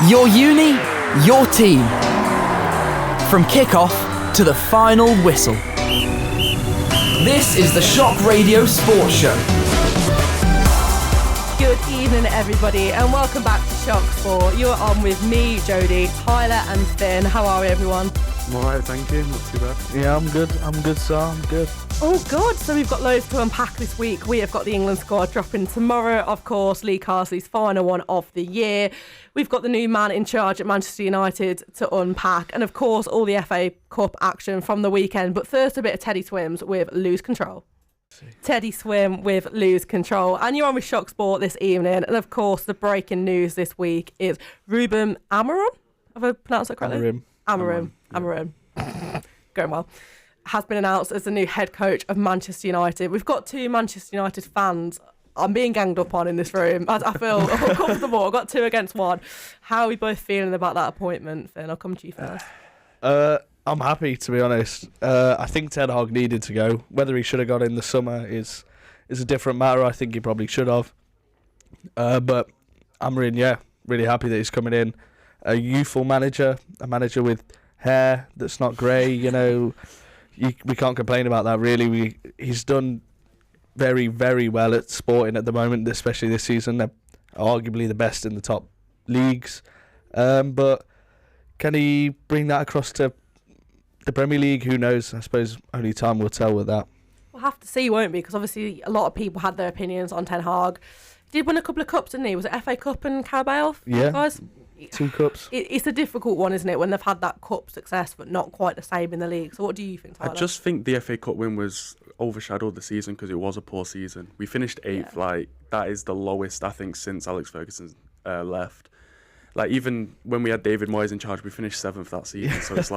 Your uni, your team. From kick-off to the final whistle. This is the Shock Radio Sports Show. Good evening, everybody, and welcome back to Shock Sport. You're on with me, Jodi, Tyler and Finn. How are we, everyone? I'm alright, thank you. Not too bad. Yeah, I'm good, sir. I'm good. Oh, good. So we've got loads to unpack this week. We have got the England squad dropping tomorrow, of course, Lee Carsley's final one of the year. We've got the new man in charge at Manchester United to unpack, and of course, all the FA Cup action from the weekend. But first, a bit of Teddy Swims with Lose Control. Teddy Swim with Lose Control. And you're on with Shock Sport this evening. And of course, the breaking news this week is Ruben Amorim. Have I pronounced that correctly? Amorim. Going well. Has been announced as the new head coach of Manchester United. We've got two Manchester United fans I'm being ganged up on in this room. I feel uncomfortable. I've got two against one. How are we both feeling about that appointment, Finn? I'll come to you first. I'm happy, to be honest. I think Ten Hag needed to go. Whether he should have gone in the summer is a different matter. I think he probably should have. But I'm really happy that he's coming in. A youthful manager, a manager with hair that's not grey, we can't complain about that, really. He's done very, very well at Sporting at the moment, especially this season. They're arguably the best in the top leagues. But can he bring that across to the Premier League? Who knows? I suppose only time will tell with that. We'll have to see, won't we? Because obviously a lot of people had their opinions on Ten Hag. He did win a couple of cups, didn't he? Was it FA Cup and Carabao? Yeah, guys? 2 cups. It's a difficult one, isn't it, when they've had that cup success but not quite the same in the league. So what do you think, Tyler? I just think the FA Cup win was overshadowed the season because it was a poor season. We finished 8th. Yeah. That is the lowest, I think, since Alex Ferguson left. Even when we had David Moyes in charge, we finished 7th that season. So it's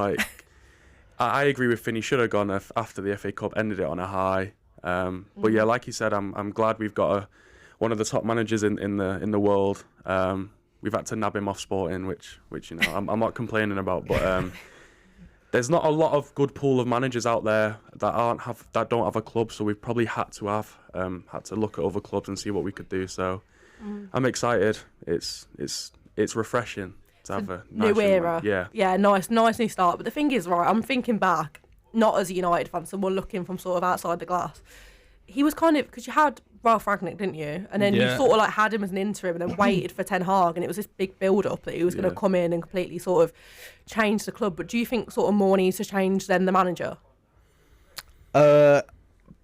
I agree with Finn. He should have gone after the FA Cup, ended it on a high. But yeah, like you said, I'm glad we've got one of the top managers in the world. We've had to nab him off Sporting, which I'm not complaining about. But there's not a lot of good pool of managers out there that don't have a club. So we've probably had to look at other clubs and see what we could do. So I'm excited. It's refreshing to have a new era. Yeah, nice new start. But the thing is, right, I'm thinking back, not as a United fan, someone looking from sort of outside the glass. He was kind of, because you had Ralph Rangnick, didn't you? And then you sort of had him as an interim and then waited for Ten Hag, and it was this big build-up that he was going to come in and completely sort of change the club. But do you think sort of more needs to change than the manager?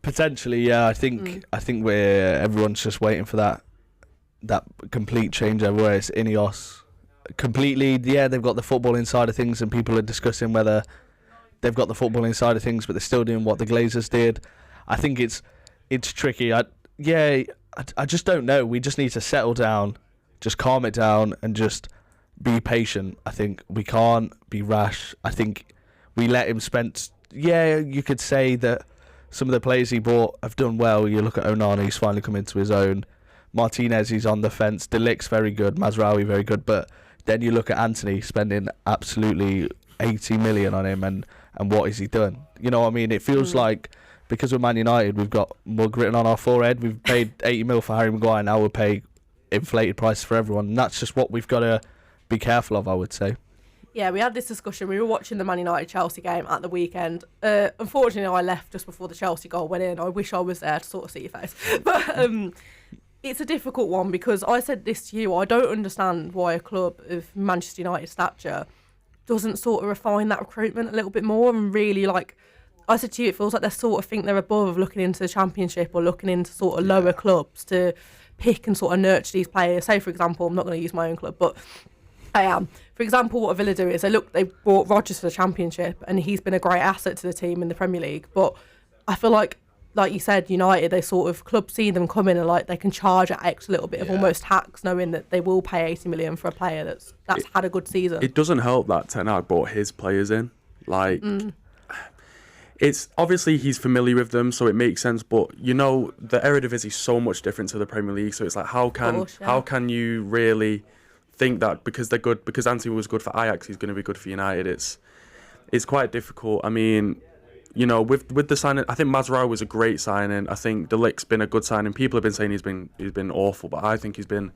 Potentially, yeah. I think everyone's just waiting for that complete change everywhere. It's Ineos completely. Yeah, they've got the footballing side of things, and people are discussing whether they've got the footballing side of things, but they're still doing what the Glazers did. I think it's tricky. I just don't know. We just need to settle down, just calm it down, and just be patient. I think we can't be rash. I think we let him spend. Yeah, you could say that some of the players he bought have done well. You look at Onana, he's finally come into his own. Martinez, he's on the fence. De Ligt's very good. Mazraoui, very good. But then you look at Anthony spending absolutely 80 million on him, and what has he done? You know what I mean? It feels like, because we're Man United, we've got mug written on our forehead. We've paid 80 mil for Harry Maguire. Now we'll pay inflated prices for everyone. And that's just what we've got to be careful of, I would say. Yeah, we had this discussion. We were watching the Man United-Chelsea game at the weekend. Unfortunately, I left just before the Chelsea goal went in. I wish I was there to sort of see your face. But it's a difficult one, because I said this to you. I don't understand why a club of Manchester United stature doesn't sort of refine that recruitment a little bit more and really, I said to you, it feels like they sort of think they're above looking into the Championship or looking into sort of lower clubs to pick and sort of nurture these players. Say, for example, I'm not going to use my own club, but I am. For example, what Villa do is they brought Rodgers to the Championship, and he's been a great asset to the team in the Premier League. But I feel like you said, United, they sort of, clubs see them come in and they can charge an extra little bit of almost tax, knowing that they will pay 80 million for a player that's had a good season. It doesn't help that Ten Hag brought his players in. It's obviously he's familiar with them, so it makes sense. But the Eredivisie is so much different to the Premier League. So it's how can you really think that because they're good, because Anthony was good for Ajax, he's going to be good for United? It's quite difficult. I mean, with the signing, I think Mazraoui was a great signing. I think De Ligt's been a good signing. People have been saying he's been awful, but I think he's been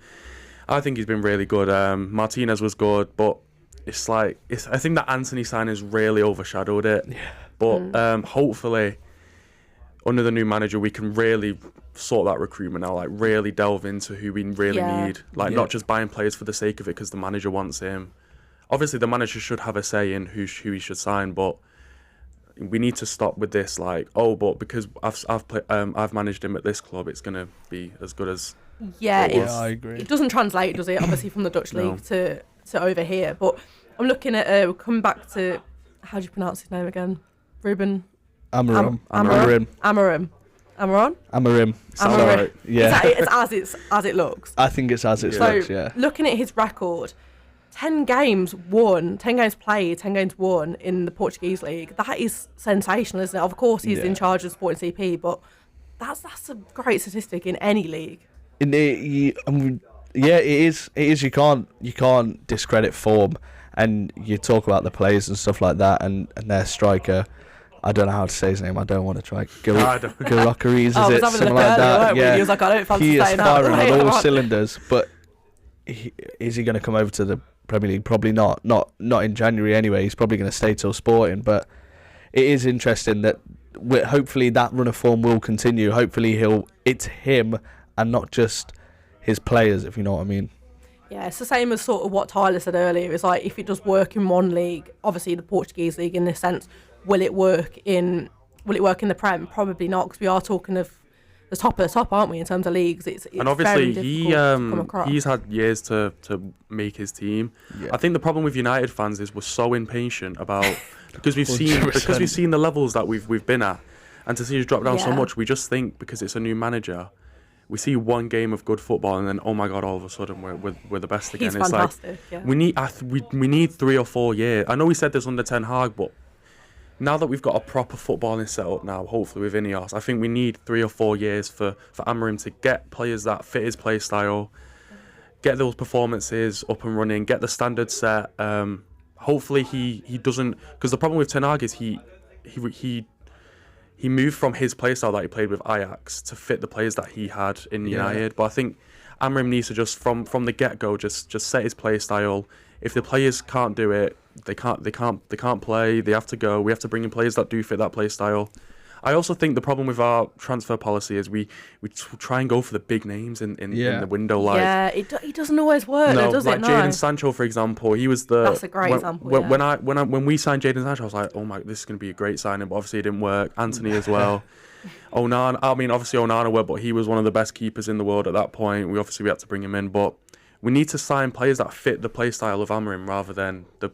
I think he's been really good. Martinez was good, but it's like I think that Anthony signing has really overshadowed it. Yeah. But hopefully, under the new manager, we can really sort that recruitment out. Like really delve into who we really need. Like not just buying players for the sake of it because the manager wants him. Obviously, the manager should have a say in who he should sign, but we need to stop with this. Like, but because I've managed him at this club, it's gonna be as good as. Yeah, I agree. It doesn't translate, does it? Obviously, from the Dutch league to over here. But I'm looking at coming back to, how do you pronounce his name again? Ruben Amarim. Right. Yeah. It's as it looks. I think it's as it looks. Yeah. Looking at his record, 10 games won, 10 games played, 10 games won in the Portuguese league. That is sensational, isn't it? Of course, he's in charge of Sporting CP, but that's a great statistic in any league. It is. It is. You can't discredit form, and you talk about the players and stuff like that, and their striker. I don't know how to say his name. I don't want to try. Garokaris, is it? Something like that. Yeah. He was like, I don't fancy saying that. He is firing on all cylinders, but is he going to come over to the Premier League? Probably not. Not in January anyway. He's probably going to stay till Sporting. But it is interesting that hopefully that run of form will continue. Hopefully it's him and not just his players, if you know what I mean. Yeah, it's the same as sort of what Tyler said earlier. It's like if it does work in one league, obviously the Portuguese league in this sense, will it work in the Prem? Probably not, because we are talking of the top of the top, aren't we, in terms of leagues? It's and obviously he's had years to make his team. Yeah. I think the problem with United fans is we're so impatient about because we've seen the levels that we've been at, and to see us drop down so much, we just think because it's a new manager. We see one game of good football and then, oh my God, all of a sudden we're the best again. He's fantastic, we need 3 or 4 years. I know we said this under Ten Hag, but now that we've got a proper footballing setup now, hopefully with Ineos, I think we need 3 or 4 years for Amarim to get players that fit his play style, get those performances up and running, get the standard set. Hopefully he doesn't, because the problem with Ten Hag is he moved from his playstyle that he played with Ajax to fit the players that he had in United. But I think Amarim needs to just from the get-go just set his playstyle. If the players can't do it, they can't play. They have to go. We have to bring in players that do fit that playstyle. I also think the problem with our transfer policy is we try and go for the big names in the window. Like it doesn't always work. No, does like it? Jadon Sancho, for example, he was the. That's a great example. When we signed Jadon Sancho, I was like, oh my, this is going to be a great signing. But obviously, it didn't work. Anthony as well. Onana. I mean, obviously Onana worked, but he was one of the best keepers in the world at that point. We had to bring him in, but we need to sign players that fit the play style of Amarim rather than the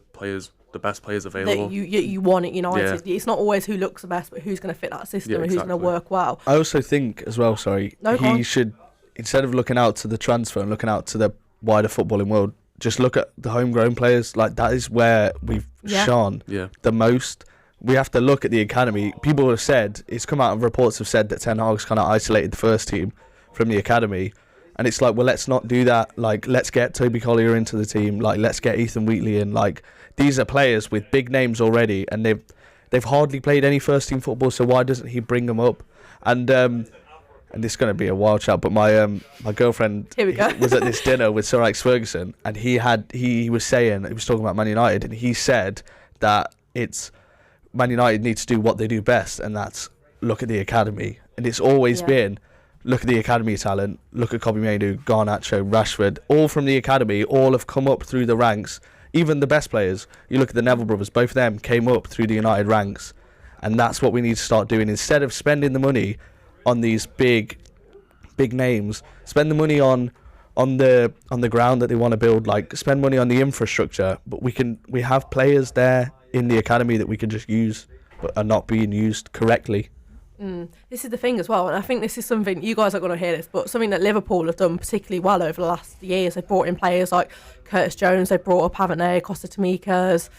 best players available. That you want at United. Yeah. It's not always who looks the best, but who's going to fit that system and who's going to work well. I also think as well, he should, instead of looking out to the transfer and looking out to the wider footballing world, just look at the homegrown players. Like that is where we've shone the most. We have to look at the academy. People have said, it's come out and reports have said that Ten Hag's kind of isolated the first team from the academy. And it's like, well, let's not do that. Like, let's get Toby Collier into the team. Like, let's get Ethan Wheatley in. Like, these are players with big names already, and they've hardly played any first team football. So why doesn't he bring them up? And this is going to be a wild chat, but my girlfriend was at this dinner with Sir Alex Ferguson, and he was talking about Man United, and he said that it's Man United need to do what they do best, and that's look at the academy. And it's always been. Look at the academy talent. Look at Kobe Mainoo, Garnacho, Rashford, all from the academy. All have come up through the ranks. Even the best players. You look at the Neville brothers. Both of them came up through the United ranks, and that's what we need to start doing. Instead of spending the money on these big names, spend the money on the ground that they want to build. Like spend money on the infrastructure. But we have players there in the academy that we can just use, but are not being used correctly. This is the thing as well, and I think this is something, you guys are going to hear this, but something that Liverpool have done particularly well over the last years. They've brought in players like Curtis Jones, they've brought up, haven't they, Costa Tamika's,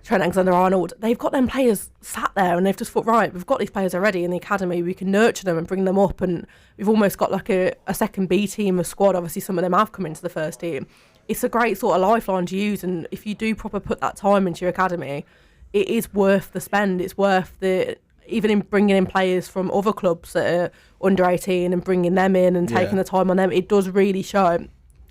Trent Alexander-Arnold. They've got them players sat there and they've just thought, right, we've got these players already in the academy, we can nurture them and bring them up, and we've almost got like a second B team, a squad. Obviously some of them have come into the first team. It's a great sort of lifeline to use, and if you do proper put that time into your academy, it is worth the spend. It's worth even in bringing in players from other clubs that are under 18 and bringing them in and taking the time on them. It does really show.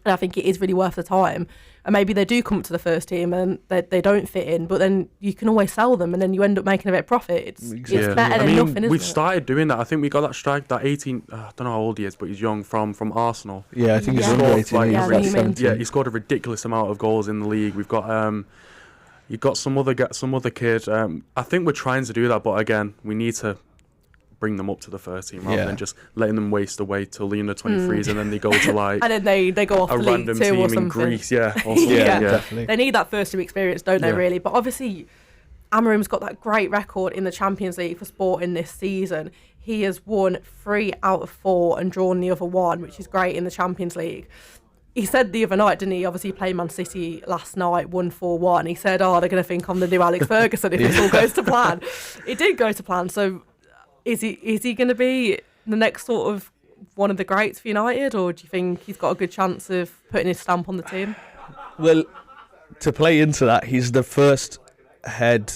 And I think it is really worth the time. And maybe they do come up to the first team and they don't fit in, but then you can always sell them and then you end up making a bit of profit. It's better than nothing, isn't we've it? started doing that. I think we got that strike, that 18, I don't know how old he is, but he's young, from Arsenal. Yeah, I think he's Yeah. under 18. Like, Yeah, he's I know about you mean. 17. He scored a ridiculous amount of goals in the league. We've got you've got some other kid. I think we're trying to do that, but again, we need to bring them up to the first team rather than just letting them waste away till the under 23s and then they go to like And then they go off a the random League Two team or in something. Greece. Yeah, or something. Yeah. Definitely. They need that first team experience, don't they, Yeah. really? But obviously, Amarim's got that great record in the Champions League for Sporting this season. He has won 3 out of 4 and drawn the other 1, which is great in the Champions League. He said the other night, didn't he? Obviously, he played Man City last night, won 4-1. He said, they're going to think I'm the new Alex Ferguson if this all goes to plan. It did go to plan. So is he going to be the next sort of one of the greats for United, or do you think he's got a good chance of putting his stamp on the team? Well, to play into that, he's the first head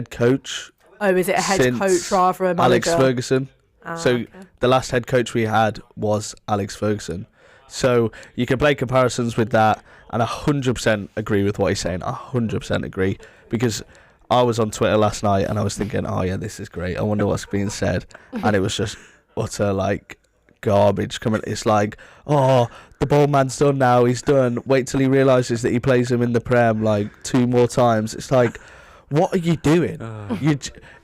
coach Oh, is it a head since coach rather a Alex manager? Ferguson. So Okay. the last head coach we had was Alex Ferguson. So you can play comparisons with that, and I 100% agree with what he's saying. I 100% agree, because I was on Twitter last night and I was thinking, oh yeah, this is great. I wonder what's being said, and it was just utter like garbage coming. It's like, oh, the ball man's done now. He's done. Wait till he realises that he plays him in the Prem like 2 more times. It's like, what are you doing?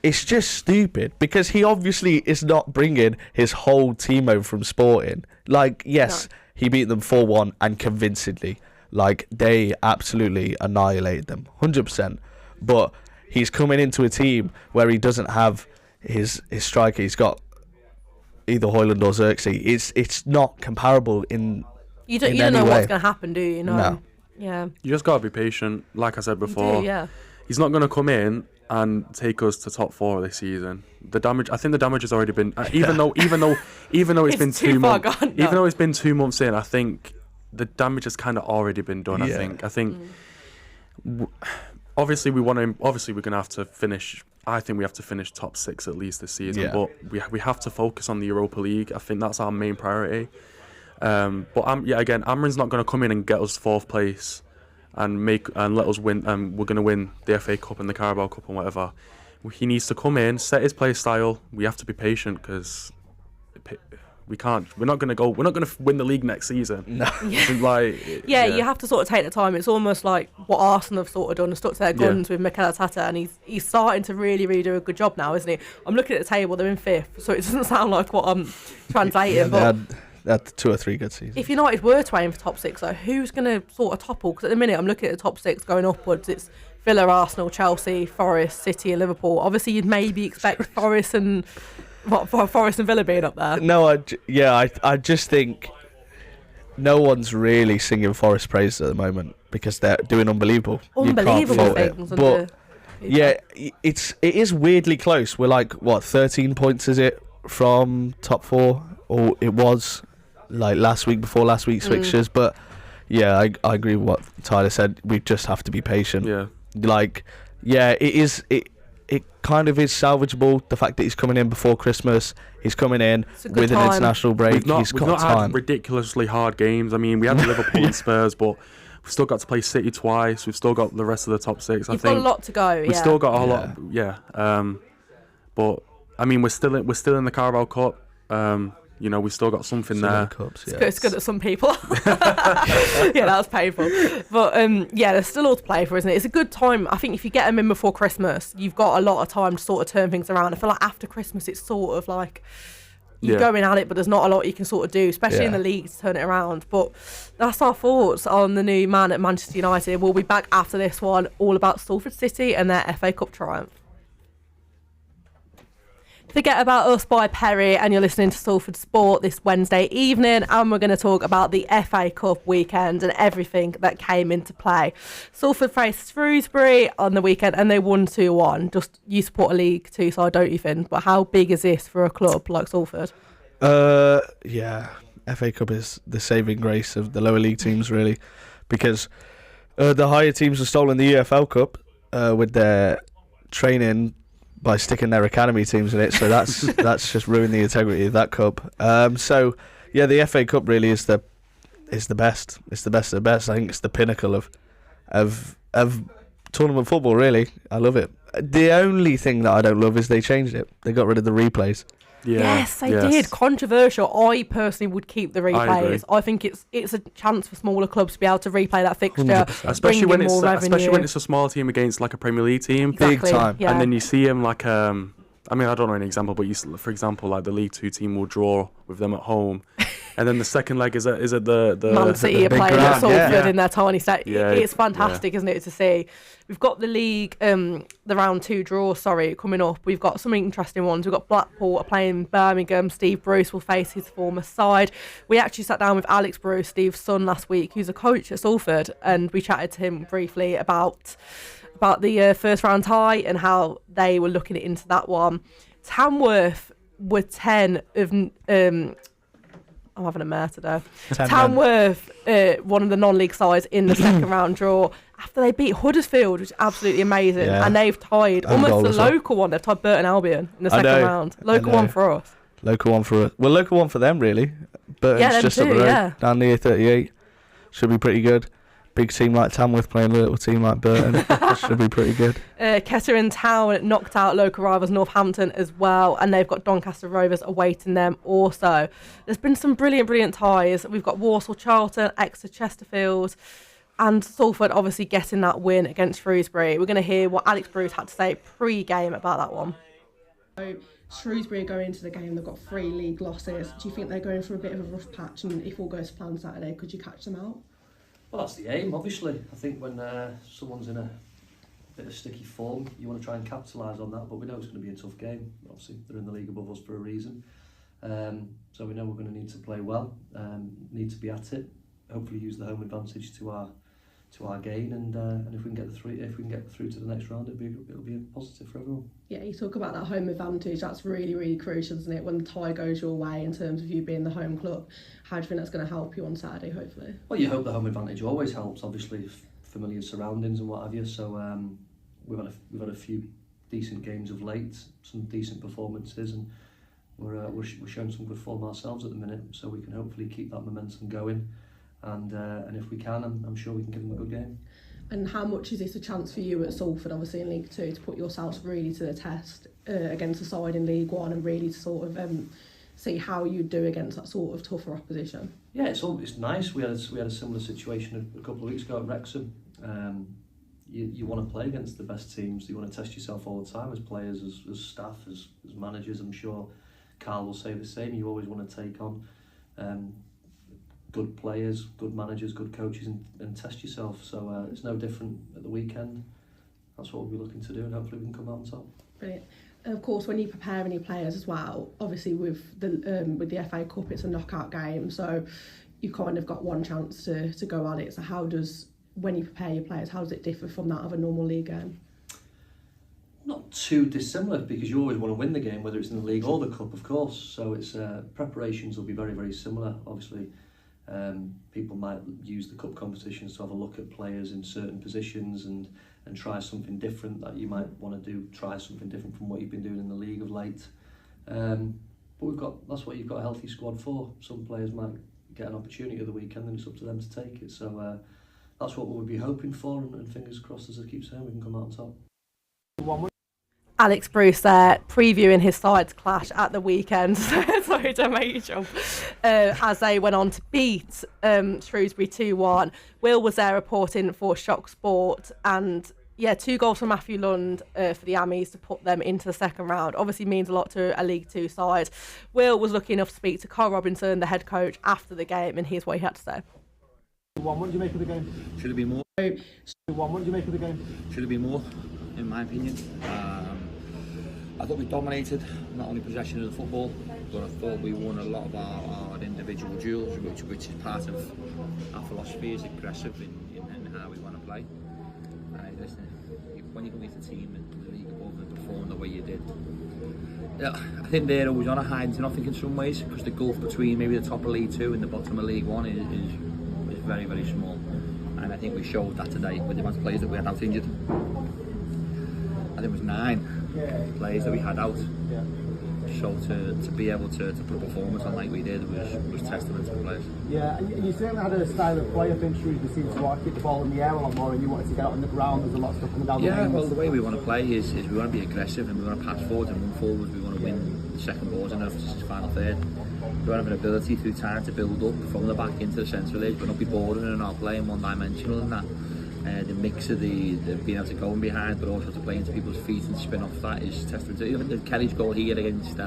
It's just stupid, because he obviously is not bringing his whole team over from Sporting. Like, yes, he beat them 4-1 and convincingly. Like, they absolutely annihilated them, 100%. But he's coming into a team where he doesn't have his striker. He's got either Højlund or Xerxes. It's not comparable in You don't any know way. what's going to happen, do you? No. Yeah. You just gotta be patient. Like I said You before, do, yeah. he's not gonna come in and take us to top 4 this season. I think the damage has already been. Even though it's been too 2 far months. gone, no. Even though it's been 2 months in, I think the damage has kind of already been done. Yeah. I think. Obviously, we're gonna have to finish. I think we have to finish top 6 at least this season. Yeah. But we have to focus on the Europa League. I think that's our main priority. But again, Amrin's not going to come in and get us 4th place and let us win. We're going to win the FA Cup and the Carabao Cup and whatever. He needs to come in, set his play style. We have to be patient, because we can't. We're not going to win the league next season. No. Yeah, you have to sort of take the time. It's almost like what Arsenal have sort of done and stuck to their guns with Mikel Arteta, and he's starting to really, really do a good job now, isn't he? I'm looking at the table; they're in 5th, so it doesn't sound like what I'm translating. But they had 2 or 3 good seasons. if United were to aim for top 6, though, who's going to sort of topple? Because at the minute, I'm looking at the top 6 going upwards. It's Villa, Arsenal, Chelsea, Forest, City, and Liverpool. Obviously, you'd maybe expect Forest and Villa being up there. No, I just think no one's really singing Forest praise at the moment, because they're doing unbelievable. You can't Unbelievable fault it. things. But yeah, it is weirdly close. We're like, what, 13 points is it from top 4? Or it was like last week's fixtures. But yeah, I agree with what Tyler said. We just have to be patient. Yeah. Like, yeah, it kind of is salvageable, the fact that he's coming in before Christmas. He's coming in a good with time. an international break. We've not time. had ridiculously hard games. I mean, we had Liverpool and Spurs, but we've still got to play City twice. We've still got the rest of the top 6. You've got a lot to go. We've still got a lot. Yeah. But I mean, we're still in the Carabao Cup. We've still got something Some there. Cups, yeah. It's good at some people. Yeah, that was painful. But there's still all to play for, isn't it? It's a good time. I think if you get them in before Christmas, you've got a lot of time to sort of turn things around. I feel like after Christmas, it's sort of like you're going at it, but there's not a lot you can sort of do, especially in the league, to turn it around. But that's our thoughts on the new man at Manchester United. We'll be back after this one, all about Salford City and their FA Cup triumph. Forget About Us by Perry, and you're listening to Salford Sport this Wednesday evening, and we're going to talk about the FA Cup weekend and everything that came into play. Salford faced Shrewsbury on the weekend and they won 2-1. Just, you support a League 2 side, don't you, Finn? But how big is this for a club like Salford? Yeah, FA Cup is the saving grace of the lower league teams, really, because the higher teams have stolen the EFL Cup with their training by sticking their academy teams in it, so that's just ruined the integrity of that cup. So yeah, the FA Cup really is the it's the best. It's the best of the best. I think it's the pinnacle of tournament football. Really, I love it. The only thing that I don't love is they changed it. They got rid of the replays. Yeah, yes, they did. Controversial. I personally would keep the replays. I I think it's a chance for smaller clubs to be able to replay that fixture, 100%. especially when it's more revenue. a small team against like a Premier League team. Exactly, Big time. yeah. And then you see them like I mean, I don't know an example, but for example, like the League Two team will draw with them at home, and then the second leg is at the Man City are big playing ground, at Salford yeah. in their tiny state. Yeah, It's fantastic, isn't it, to see? We've got the league, the round 2 draw, coming up. We've got some interesting ones. We've got Blackpool playing Birmingham. Steve Bruce will face his former side. We actually sat down with Alex Bruce, Steve's son, last week, who's a coach at Salford, and we chatted to him briefly about the first round tie and how they were looking into that one. Tamworth were 10 of... I'm having a mare today. Tamworth, one of the non-league sides in the second round draw, after they beat Huddersfield, which is absolutely amazing. Yeah. And they've tied almost the local one. They've tied Burton Albion in the second round. Local one for us. Local one for us. Well, local one for them, really. Burton's Yeah, them just too, up the road. yeah. Down near 38. Should be pretty good. Big team like Tamworth playing a little team like Burton. Should be pretty good. Kettering Town knocked out local rivals Northampton as well, and they've got Doncaster Rovers awaiting them also. There's been some brilliant ties. We've got Walsall Charlton, Exeter Chesterfield, and Salford obviously getting that win against Shrewsbury. We're going to hear what Alex Bruce had to say pre-game about that one. So Shrewsbury go into the game, they've got 3 league losses. Do you think they're going for a bit of a rough patch, and if all goes to plan Saturday, could you catch them out? Well, that's the aim, obviously. I think when someone's in a bit of sticky form, you want to try and capitalise on that, but we know it's going to be a tough game. Obviously, they're in the league above us for a reason. So we know we're going to need to play well, need to be at it, hopefully use the home advantage to our gain, and if we can get through to the next round, it'll be a positive for everyone. Yeah, you talk about that home advantage, that's really, really crucial, isn't it? When the tie goes your way in terms of you being the home club, how do you think that's going to help you on Saturday, hopefully? Well, you hope the home advantage always helps, obviously, familiar surroundings and what have you, so we've had a few decent games of late, some decent performances, and we're showing some good form ourselves at the minute, so we can hopefully keep that momentum going, and if we can, I'm sure we can give them a good game. And how much is this a chance for you at Salford, obviously in League 2, to put yourselves really to the test against a side in League 1 and really to sort of see how you do against that sort of tougher opposition? Yeah, it's nice. We had a similar situation a couple of weeks ago at Wrexham. You want to play against the best teams. You want to test yourself all the time as players, as staff, as managers. I'm sure Carl will say the same. You always want to take on good players, good managers, good coaches, and test yourself. So it's no different at the weekend. That's what we'll be looking to do, and hopefully we can come out on top. Brilliant. And of course, when you prepare any players as well, obviously with the FA Cup, it's a knockout game, so you've kind of got one chance to go at it. So when you prepare your players, how does it differ from that of a normal league game? Not too dissimilar, because you always want to win the game, whether it's in the league or the cup, of course. So it's preparations will be very, very similar. Obviously, people might use the cup competitions to have a look at players in certain positions and try something different that you might want to do. Try something different from what you've been doing in the league of late. But that's what you've got a healthy squad for. Some players might get an opportunity at the weekend, and it's up to them to take it. So that's what we'll be hoping for, and fingers crossed, as I keep saying, we can come out on top. Alex Bruce there, previewing his sides clash at the weekend. Sorry to make you jump. As they went on to beat Shrewsbury 2-1. Will was there reporting for Shock Sport, and 2 goals from Matthew Lund for the Ammies to put them into the second round. Obviously means a lot to a League 2 side. Will was lucky enough to speak to Carl Robinson, the head coach, after the game, and here's what he had to say. What do you make of the game? Should it be more? What do you make of the game? Should it be more, in my opinion? I thought we dominated not only possession of the football, but I thought we won a lot of our individual duels, which is part of our philosophy, is aggressive in how we want to play. Listen, when you can meet a team in the league above and perform the way you did, I think they're always on a hide to nothing in some ways, because the gulf between maybe the top of League 2 and the bottom of League 1 is very, very small. And I think we showed that today with the amount of players that we had out injured. I think it was 9 players that we had out. So to be able to put a performance on like we did was testament to the players. Yeah, and you certainly had a style of play. I think Shrewsbury seemed to like it, the ball in the air a lot more, and you wanted to get out on the ground. There's a lot of stuff coming down the wings. Well, the way we want to play is we want to be aggressive and we want to pass forward and run forward. We want to win the second balls and just his final third. We want to have an ability through time to build up from the back into the central edge, but not be boring and not playing one-dimensional in that. The mix of the being able to go in behind, but also to play into people's feet and spin off that is testament to it. Even Kelly's goal here against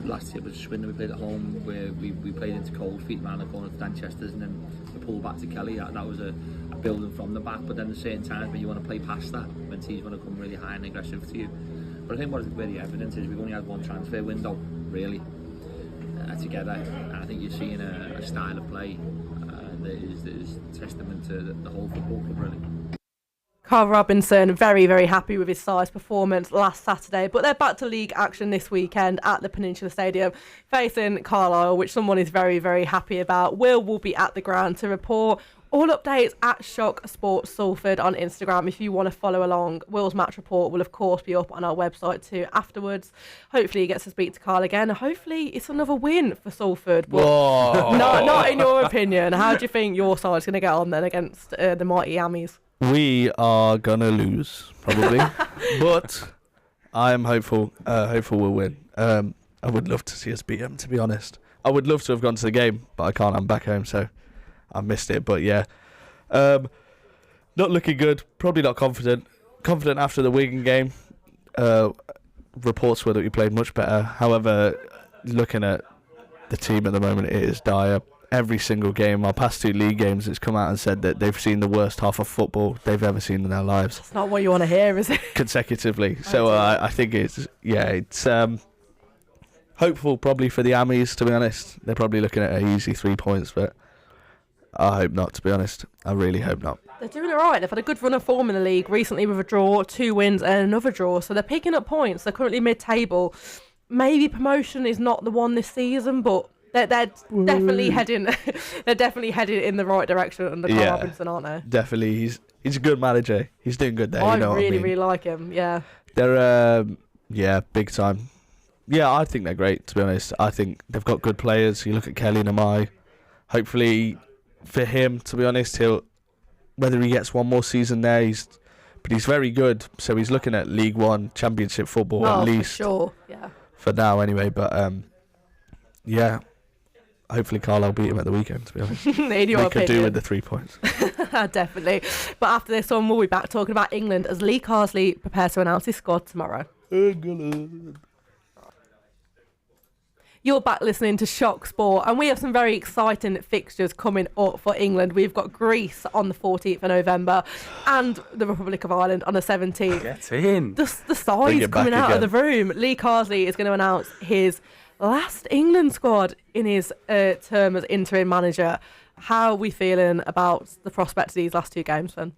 last year was Swindon. We played at home where we played into cold feet around the corner to Danchester's, and then the pull back to Kelly. That was a building from the back. But then there's certain times when you want to play past that, when teams want to come really high and aggressive to you. But I think where the evidence is, we've only had one transfer window really together, and I think you're seeing a style of play that is testament to the whole football club really. Carl Robinson, very, very happy with his size performance last Saturday, but they're back to league action this weekend at the Peninsula Stadium facing Carlisle, which someone is very, very happy about. Will be at the ground to report. All updates at Shock Sports Salford on Instagram if you want to follow along. Will's match report will of course be up on our website too afterwards. Hopefully he gets to speak to Carl again. Hopefully it's another win for Salford. Not in your opinion. How do you think your side's going to get on then against the mighty Ammies? We are gonna lose probably, but I am hopeful. Hopeful we'll win. I would love to see us beat them. To be honest, I would love to have gone to the game, but I can't. I'm back home, so I missed it. But yeah, not looking good. Probably not confident. Confident after the Wigan game. Reports were that we played much better. However, looking at the team at the moment, it is dire. Every single game, our past 2 league games, it's come out and said that they've seen the worst half of football they've ever seen in their lives. That's not what you want to hear, is it? Consecutively. So I think it's hopeful probably for the Ammies, to be honest. They're probably looking at an easy 3 points, but I hope not, to be honest. I really hope not. They're doing it right. They've had a good run of form in the league recently with a draw, 2 wins and another draw. So they're picking up points. They're currently mid-table. Maybe promotion is not the one this season, but they're definitely heading. They're definitely headed in the right direction under Carl Robinson, aren't they? Definitely, he's a good manager. He's doing good there. I you know really, what I mean? really like him. Yeah. They're big time. Yeah, I think they're great. To be honest, I think they've got good players. You look at Kelly and Amai. Hopefully, for him, to be honest, whether he gets one more season there, but he's very good. So he's looking at League One, Championship football at least. For sure. Yeah. For now, anyway. But yeah. Hopefully Carlisle beat him at the weekend, to be honest. They could do with the 3 points. Definitely. But after this one, we'll be back talking about England as Lee Carsley prepares to announce his squad tomorrow. You're back listening to Shock Sport, and we have some very exciting fixtures coming up for England. We've got Greece on the 14th of November and the Republic of Ireland on the 17th. Get in. The size coming out of the room. Lee Carsley is going to announce his last England squad in his term as interim manager. How are we feeling about the prospect of these last 2 games, then?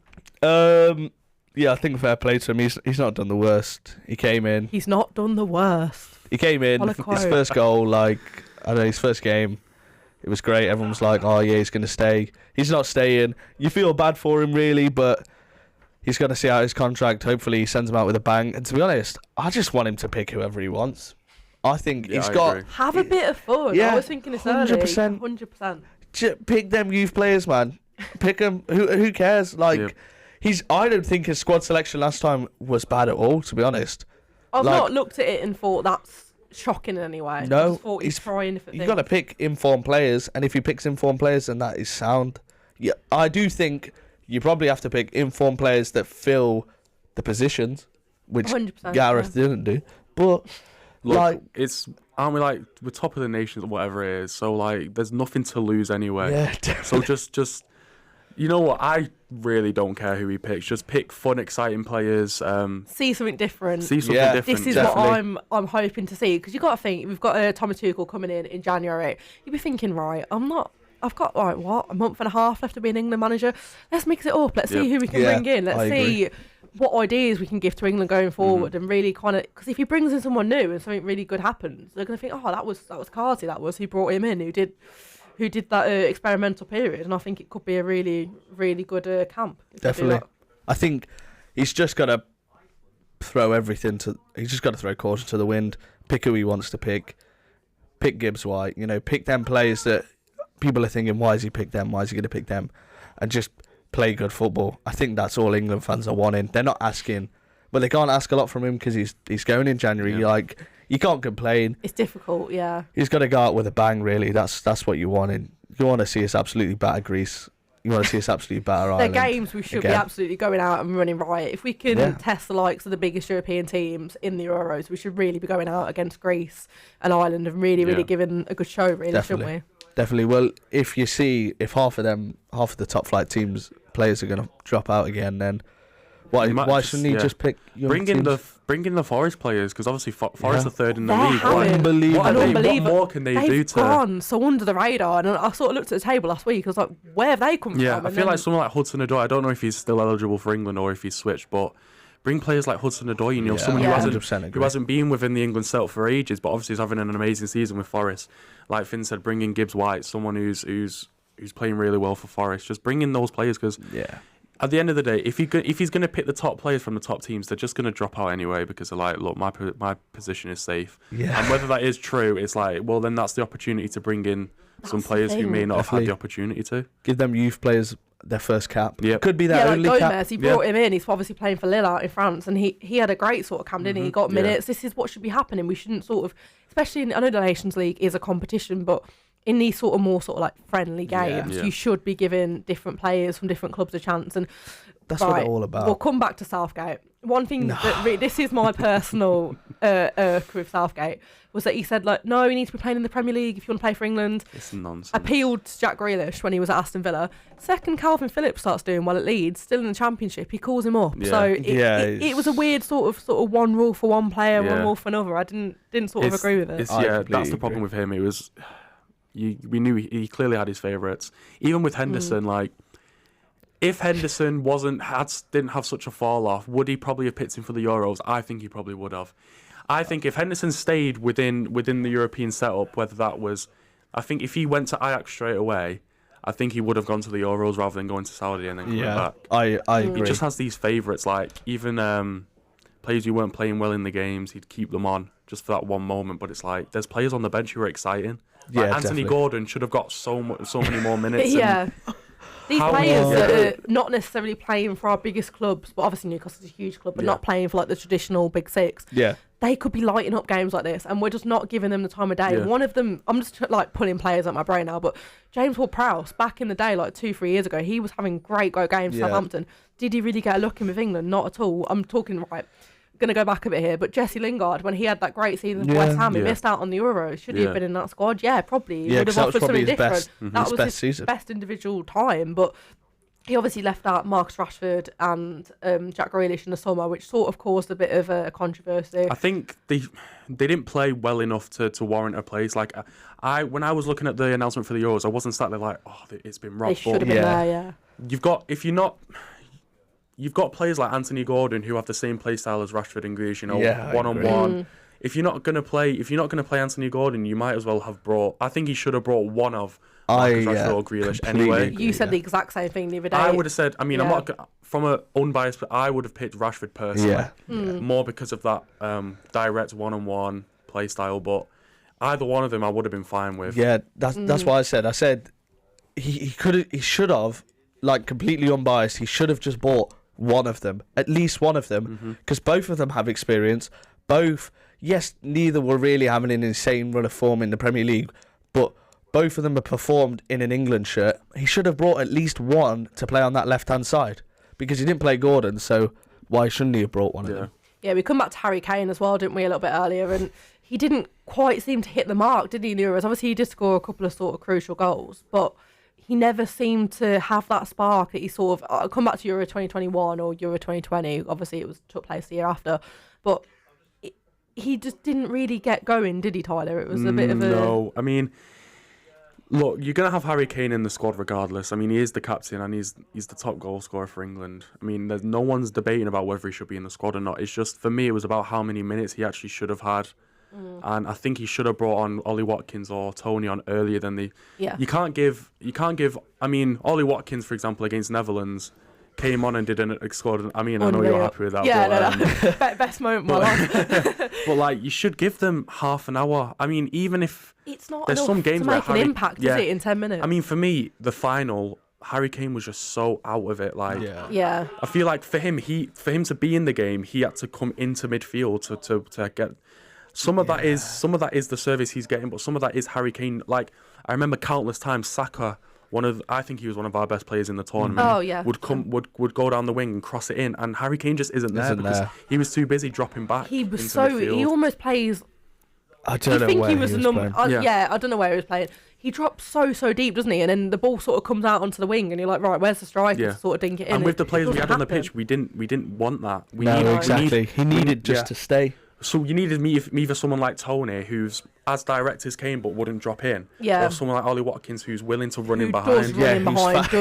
Yeah, I think fair play to him. He's not done the worst. He came in. He's not done the worst. He came in. His first goal, his first game, it was great. Everyone was like, oh yeah, he's going to stay. He's not staying. You feel bad for him, really, but he's going to see out his contract. Hopefully he sends him out with a bang. And to be honest, I just want him to pick whoever he wants. I think he's got... Have a bit of fun. Yeah, I was thinking this 100%. 100%. Pick them youth players, man. Pick them. Who cares? I don't think his squad selection last time was bad at all, to be honest. I've not looked at it and thought that's shocking in any way. No. I just thought he's trying different things. You've got to pick informed players, and if he picks informed players, then that is sound. Yeah, I do think you probably have to pick informed players that fill the positions, which Gareth didn't do. But... Look, aren't we we're top of the nation or whatever it is, so there's nothing to lose anyway. Yeah, definitely. So just you know what, I really don't care who he picks. Just pick fun, exciting players. See something different. This is what I'm hoping to see, because you got to think we've got Tommy Tuchel coming in January. You'd be thinking, right, I've got a month and a half left to be an England manager. Let's mix it up. Let's see who we can bring in. Let's see what ideas we can give to England going forward, and really kind of, because if he brings in someone new and something really good happens, they're going to think, oh, that was Carty, he brought him in, who did that experimental period, and I think it could be a really, really good camp. Definitely. I think he's just got to throw everything he's just got to throw caution to the wind, pick who he wants to pick Gibbs White, pick them players that people are thinking, why has he picked them? Why is he going to pick them? And just play good football. I think that's all England fans are wanting. They're not asking, but they can't ask a lot from him because he's going in January. Yeah. You can't complain. It's difficult, yeah. He's got to go out with a bang, really. That's what you want. And you want to see us absolutely batter Greece. You want to see us absolutely batter Ireland. They're games we should be absolutely going out and running riot. If we can test the likes of the biggest European teams in the Euros, we should really be going out against Greece and Ireland and really giving a good show, really, shouldn't we? Definitely. Well, if half of the top flight teams players are going to drop out again, then why shouldn't he just pick young teams? Bring in the Forest players, because obviously Forest are third in the They're league. Unbelievable. What more can they do to? Gone so under the radar, and I sort of looked at the table last week. I was like, where have they come from? Yeah, I feel like someone like Hudson-Odoi. I don't know if he's still eligible for England or if he's switched, but bring players like Hudson-Odoi. Someone who hasn't been within the England setup for ages, but obviously is having an amazing season with Forest. Like Finn said, bring in Gibbs White, someone who's playing really well for Forest. Just bring in those players, because at the end of the day, if he's going to pick the top players from the top teams, they're just going to drop out anyway, because they're like, look, my position is safe. Yeah. And whether that is true, it's like, well, then that's the opportunity to bring in some players who may not have had the opportunity to. Give them youth players their first cap. Yep. Could be their only Gomez, cap. he brought him in. He's obviously playing for Lille out in France, and he had a great sort of camp, didn't he? He got minutes. This is what should be happening. We shouldn't sort of, especially I know the Nations League is a competition, but in these sort of more sort of like friendly games, you should be giving different players from different clubs a chance. And that's what it's all about. We'll come back to Southgate. One thing that this is my personal irk with Southgate was that he said, like, no, you need to be playing in the Premier League if you want to play for England. It's nonsense. Appealed to Jack Grealish when he was at Aston Villa. Second, Calvin Phillips starts doing well at Leeds, still in the Championship. He calls him up. Yeah. So it was a weird sort of one rule for one player, one rule for another. I didn't sort of agree with it. That's the problem with him. It was, we knew he clearly had his favourites. Even with Henderson, like, if Henderson didn't have such a fall off, would he probably have picked him for the Euros? I think he probably would have. I think if Henderson stayed within the European setup, whether that was, I think if he went to Ajax straight away, I think he would have gone to the Euros rather than going to Saudi and then coming back. I agree. He just has these favourites, like even players who weren't playing well in the games, he'd keep them on just for that one moment. But it's like there's players on the bench who are exciting. Like Anthony Gordon should have got so many more minutes. These players that are not necessarily playing for our biggest clubs, but obviously Newcastle's a huge club, but not playing for like the traditional big six. Yeah. They could be lighting up games like this, and we're just not giving them the time of day. Yeah. One of them, I'm just like pulling players out my brain now, but James Ward-Prowse, back in the day, like 2-3 years ago, he was having great games for Southampton. Did he really get a look in with England? Not at all. I'm talking going to go back a bit here, but Jesse Lingard, when he had that great season for West Ham, he missed out on the Euros. Should he have been in that squad? Yeah, probably. He would have offered something different. That was his best individual time, but he obviously left out Marcus Rashford and Jack Grealish in the summer, which sort of caused a bit of a controversy. I think they didn't play well enough to warrant a place. Like when I was looking at the announcement for the Euros, I wasn't sat there like, oh, it's been robbed. They should have been there, You've got players like Anthony Gordon who have the same play style as Rashford and Grealish, one-on-one. If you're not gonna play Anthony Gordon, you might as well have brought. I think he should have brought one of Marcus Rashford or Grealish anyway. You said the exact same thing the other day. I would have said. I mean, I'm not from an unbiased, but I would have picked Rashford personally, more because of that direct one-on-one play style. But either one of them, I would have been fine with. Yeah, that's why I said. I said he should have, like, completely unbiased. He should have just bought one of them, at least one of them, because both of them have experience. Both, yes, neither were really having an insane run of form in the Premier League, but both of them have performed in an England shirt. He should have brought at least one to play on that left-hand side, because he didn't play Gordon, so why shouldn't he have brought one of them? Yeah, we come back to Harry Kane as well, didn't we, a little bit earlier, and he didn't quite seem to hit the mark, did he, in Euros? Obviously, he did score a couple of sort of crucial goals, but he never seemed to have that spark that he sort of... I'll come back to Euro 2021 or Euro 2020. Obviously, it took place the year after. But he just didn't really get going, did he, Tyler? It was a bit of a... No, I mean, look, you're going to have Harry Kane in the squad regardless. I mean, he is the captain and he's the top goal scorer for England. I mean, there's no one's debating about whether he should be in the squad or not. It's just, for me, it was about how many minutes he actually should have had. And I think he should have brought on Ollie Watkins or Tony on earlier than the. Yeah. You can't give. I mean, Ollie Watkins, for example, against Netherlands, came on and didn't score. I mean, I know you're happy with that. Yeah, but, best moment of my life. But like, you should give them half an hour. I mean, even if It's not there's enough some games to where make an impact, is it, in 10 minutes? I mean, for me, the final, Harry Kane was just so out of it. Like, yeah. I feel like for him to be in the game, he had to come into midfield to get. Some of that is the service he's getting, but some of that is Harry Kane. Like, I remember countless times Saka, I think he was one of our best players in the tournament. Oh yeah. Would go down the wing and cross it in, and Harry Kane just isn't there. He was too busy dropping back. He was into midfield. he almost plays. I don't know where he was playing. I don't know where he was playing. He drops so deep, doesn't he? And then the ball sort of comes out onto the wing, and you're like, right, where's the striker to sort of dink it in? And with the players we had on the pitch, we didn't want that. He needed just to stay. So you needed either someone like Tony, who's as direct as Kane but wouldn't drop in, or someone like Ollie Watkins, who's willing to run in behind.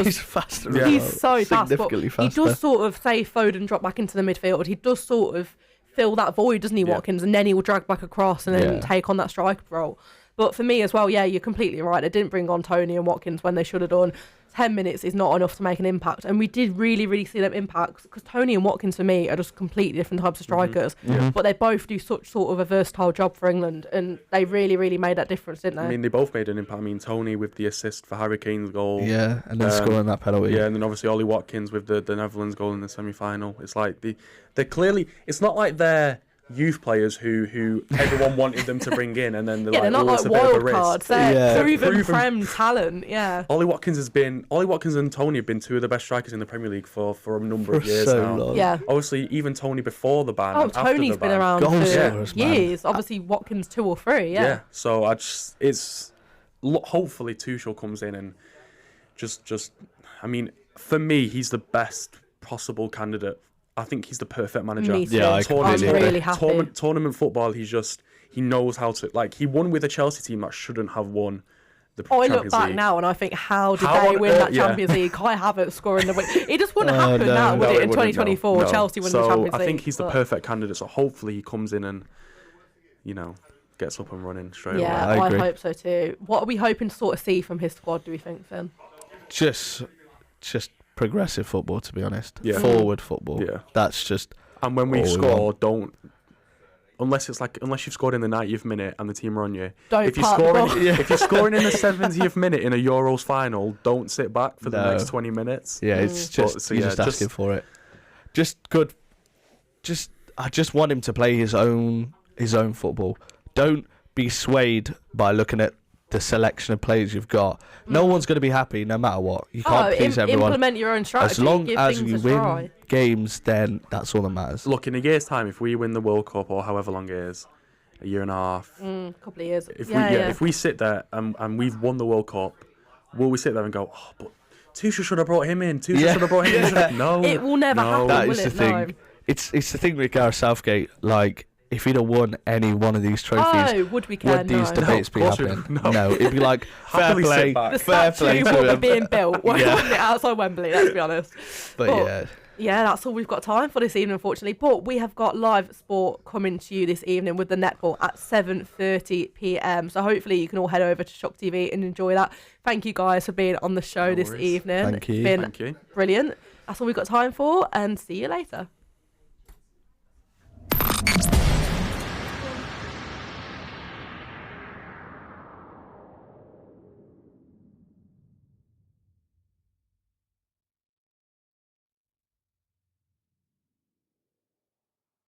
He's faster. He's so fast, but he does sort of say Foden drop back into the midfield. He does sort of fill that void, doesn't he, Watkins? And then he will drag back across and then take on that striker role. But for me as well, you're completely right. They didn't bring on Tony and Watkins when they should have done. 10 minutes is not enough to make an impact. And we did really see them impact, because Tony and Watkins, for me, are just completely different types of strikers. But they both do such sort of a versatile job for England, and they really made that difference, didn't they? I mean, they both made an impact. I mean, Tony with the assist for Harry Kane's goal. Yeah, and then scoring that penalty. Yeah, and then obviously Ollie Watkins with the Netherlands goal in the semi-final. It's like they're clearly... It's not like they're youth players who everyone wanted them to bring in, and then they're not like wild cards. They're proven prem talent. Ollie Watkins and Tony have been two of the best strikers in the Premier League for a number of years now. Long. Yeah, obviously even Tony before the ban. And Tony's after the been ban. around for years. Obviously Watkins 2 or 3. Yeah. So hopefully Tuchel comes in and just I mean, for me, he's the best possible candidate. I think he's the perfect manager. Me too. I'm really happy. Tournament football, he knows how to, like, he won with a Chelsea team that shouldn't have won the Champions League. I look back now and I think, how did they win that Champions League? Kai Havertz scoring the win. It just wouldn't happen now, would it, in 2024? No. Chelsea winning the Champions League. I think he's the perfect candidate, so hopefully he comes in and, gets up and running straight away. Yeah, I hope so too. What are we hoping to sort of see from his squad, do we think, Finn? Just progressive football, to be honest. Yeah. Forward football. Yeah. That's just... And when we score, unless you've scored in the 90th minute and the team are on you. If you're scoring in the 70th minute in a Euros final, don't sit back for the next 20 minutes. Yeah, it's just asking for it. Just good. I just want him to play his own football. Don't be swayed by looking at the selection of players you've got. No one's going to be happy no matter what. You can't please everyone. Implement your own strategy. As long as you win games, then that's all that matters. Look, in a year's time, if we win the World Cup, or however long it is, a year and a half, couple of years. If we sit there and we've won the World Cup, will we sit there and go, oh, but Tuchel should have brought him in. Should have brought him in. No, it will never happen. That is the thing. No. It's the thing with Gareth Southgate. Like, if he'd have won any one of these trophies, would these debates be happening? No, it'd be like, fair play. The fair play statue wouldn't be being built. Wasn't it outside Wembley, let's be honest. But yeah, that's all we've got time for this evening, unfortunately. But we have got live sport coming to you this evening with the netball at 7:30 p.m. So hopefully you can all head over to Shock TV and enjoy that. Thank you guys for being on the show this evening. Thank you. It's been brilliant. That's all we've got time for, and see you later.